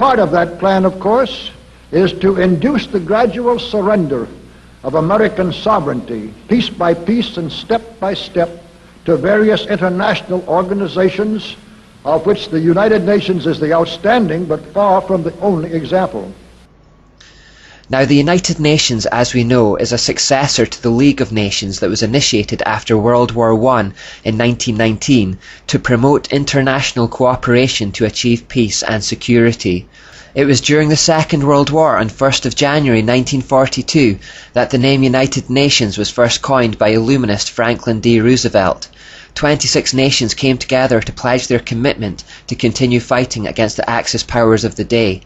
part of that plan, of course, is to induce the gradual surrender of American sovereignty, piece by piece and step by step, to various international organizations, of which the United Nations is the outstanding but far from the only example. Now, the United Nations, as we know, is a successor to the League of Nations that was initiated after World War I in 1919 to promote international cooperation to achieve peace and security. It was during the Second World War on 1st of January 1942 that the name United Nations was first coined by Illuminist Franklin D. Roosevelt. 26 nations came together to pledge their commitment to continue fighting against the Axis powers of the day.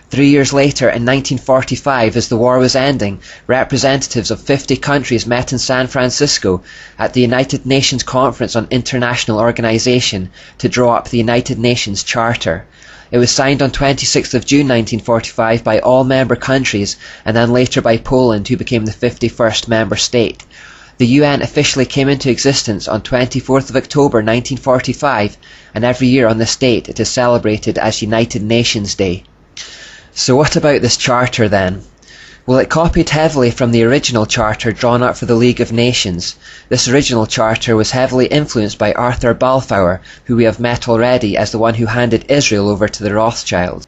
3 years later, in 1945, as the war was ending, representatives of 50 countries met in San Francisco at the United Nations Conference on International Organization to draw up the United Nations Charter. It was signed on 26th of June 1945 by all member countries, and then later by Poland, who became the 51st member state. The UN officially came into existence on 24th of October 1945, and every year on this date it is celebrated as United Nations Day. So what about this charter then? Well, it copied heavily from the original charter drawn up for the League of Nations. This original charter was heavily influenced by Arthur Balfour, who we have met already as the one who handed Israel over to the Rothschilds.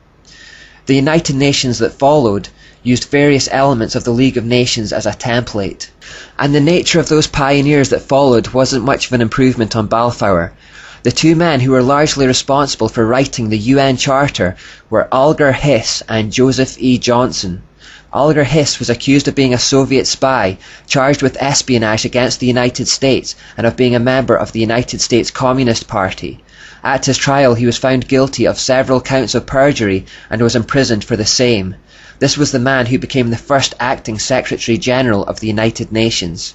The United Nations that followed used various elements of the League of Nations as a template. And the nature of those pioneers that followed wasn't much of an improvement on Balfour. The two men who were largely responsible for writing the UN Charter were Alger Hiss and Joseph E. Johnson. Alger Hiss was accused of being a Soviet spy, charged with espionage against the United States, and of being a member of the United States Communist Party. At his trial, he was found guilty of several counts of perjury and was imprisoned for the same. This was the man who became the first acting Secretary General of the United Nations.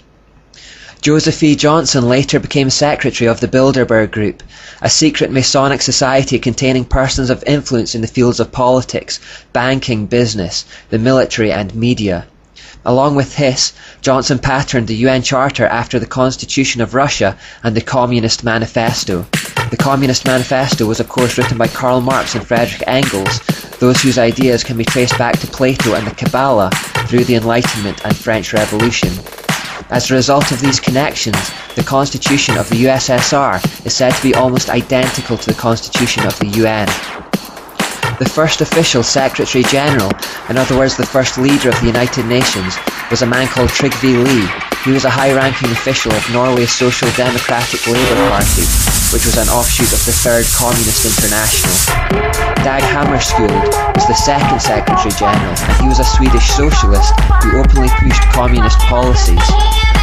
Joseph E. Johnson later became secretary of the Bilderberg Group, a secret Masonic society containing persons of influence in the fields of politics, banking, business, the military and media. Along with Hiss, Johnson patterned the UN Charter after the Constitution of Russia and the Communist Manifesto. The Communist Manifesto was of course written by Karl Marx and Friedrich Engels, those whose ideas can be traced back to Plato and the Kabbalah through the Enlightenment and French Revolution. As a result of these connections, the Constitution of the USSR is said to be almost identical to the Constitution of the UN. The first official Secretary General, in other words the first leader of the United Nations, was a man called Trygve Lie. He was a high-ranking official of Norway's Social Democratic Labour Party, which was an offshoot of the Third Communist International. Dag Hammarskjöld was the second Secretary General, and he was a Swedish socialist who openly pushed communist policies.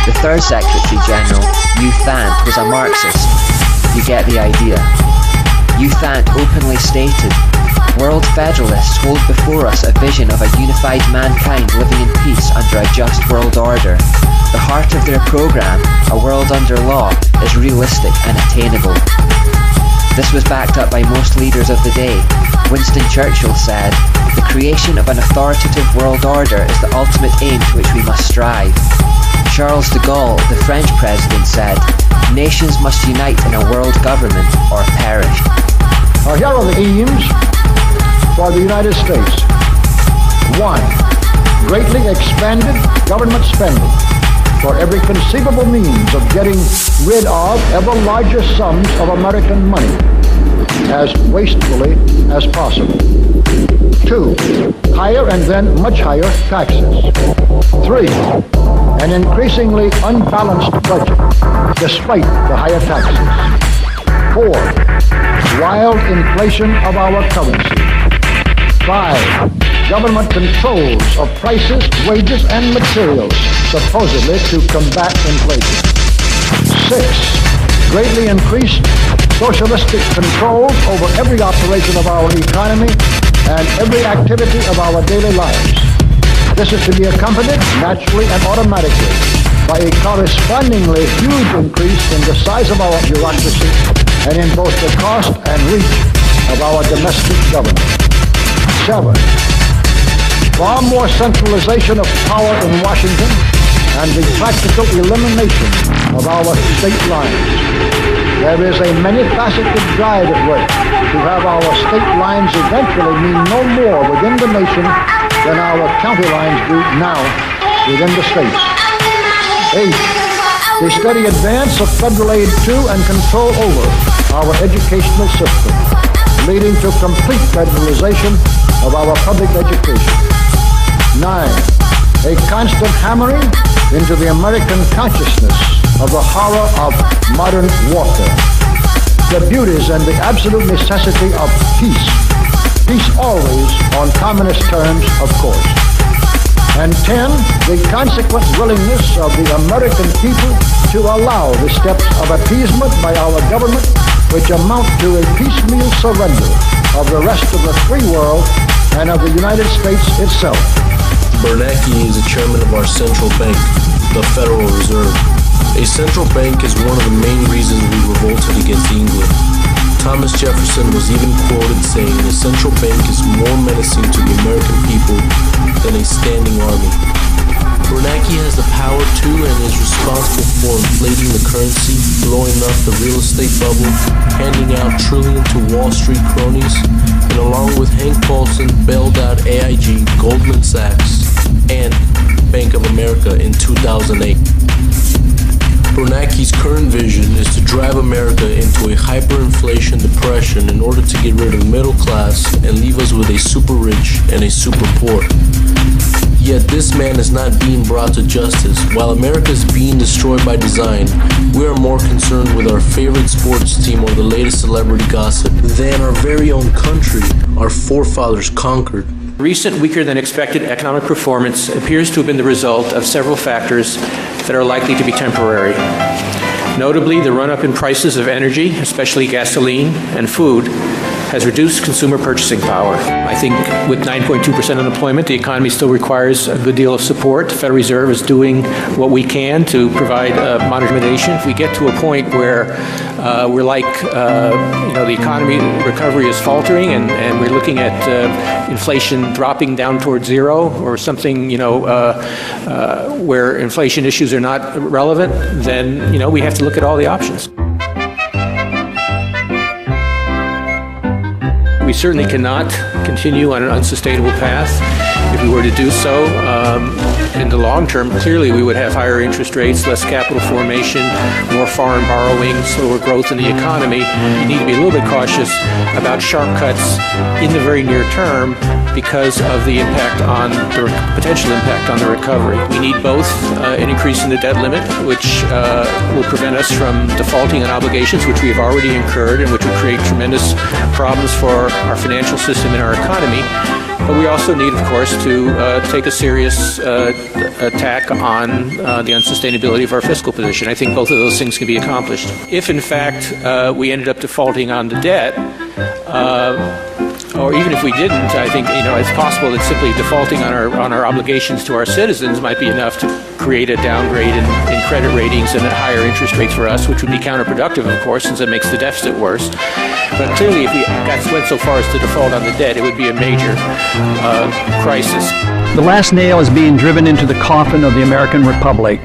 The third Secretary General, U Thant, was a Marxist. You get the idea. U Thant openly stated, "World Federalists hold before us a vision of a unified mankind living in peace under a just world order. The heart of their program, a world under law, is realistic and attainable." This was backed up by most leaders of the day. Winston Churchill said, "The creation of an authoritative world order is the ultimate aim to which we must strive." Charles de Gaulle, the French president, said, "Nations must unite in a world government or perish." Now here are the aims for the United States. 1. Greatly expanded government spending for every conceivable means of getting rid of ever larger sums of American money as wastefully as possible. 2. Higher and then much higher taxes. 3. An increasingly unbalanced budget despite the higher taxes. 4. Wild inflation of our currency. 5. Government controls of prices, wages, and materials, supposedly to combat inflation. 6. Greatly increased socialistic controls over every operation of our economy and every activity of our daily lives. This is to be accompanied naturally and automatically by a correspondingly huge increase in the size of our bureaucracy and in both the cost and reach of our domestic government. 7. Far more centralization of power in Washington and the practical elimination of our state lines. There is a many-faceted drive at work to have our state lines eventually mean no more within the nation than our county lines do now within the states. 8, the steady advance of federal aid to and control over our educational system, leading to complete federalization of our public education. 9, a constant hammering into the American consciousness of the horror of modern warfare, the beauties and the absolute necessity of peace. Peace always on communist terms, of course. And 10, the consequent willingness of the American people to allow the steps of appeasement by our government, which amount to a piecemeal surrender of the rest of the free world and of the United States itself. Bernanke is the chairman of our central bank, the Federal Reserve. A central bank is one of the main reasons we revolted against England. Thomas Jefferson was even quoted saying, "A central bank is more menacing to the American people than a standing army." Bernanke has the power to and is responsible for inflating the currency, blowing up the real estate bubble, handing out trillions to Wall Street cronies, and along with Hank Paulson, bailed out AIG, Goldman Sachs, and Bank of America in 2008. Bernanke's current vision is to drive America into a hyperinflation depression in order to get rid of the middle class and leave us with a super rich and a super poor. Yet this man is not being brought to justice. While America is being destroyed by design, we are more concerned with our favorite sports team or the latest celebrity gossip than our very own country our forefathers conquered. Recent weaker than expected economic performance appears to have been the result of several factors that are likely to be temporary. Notably, the run-up in prices of energy, especially gasoline and food, has reduced consumer purchasing power. I think with 9.2% unemployment, the economy still requires a good deal of support. The Federal Reserve is doing what we can to provide monetization. If we get to a point where we're like, the economy recovery is faltering and we're looking at inflation dropping down towards zero or something, where inflation issues are not relevant, then, we have to look at all the options. We certainly cannot continue on an unsustainable path. If we were to do so, in the long term, clearly we would have higher interest rates, less capital formation, more foreign borrowing, slower growth in the economy. You need to be a little bit cautious about sharp cuts in the very near term because of the potential impact on the recovery. We need both an increase in the debt limit, which will prevent us from defaulting on obligations which we have already incurred and which will create tremendous problems for our financial system and our economy. But we also need, of course, to take a serious attack on the unsustainability of our fiscal position. I think both of those things can be accomplished. If, in fact, we ended up defaulting on the debt, or even if we didn't, I think it's possible that simply defaulting on our obligations to our citizens might be enough to create a downgrade in credit ratings and higher interest rates for us, which would be counterproductive, of course, since it makes the deficit worse. But clearly, if we went so far as to default on the debt, it would be a major crisis. The last nail is being driven into the coffin of the American Republic.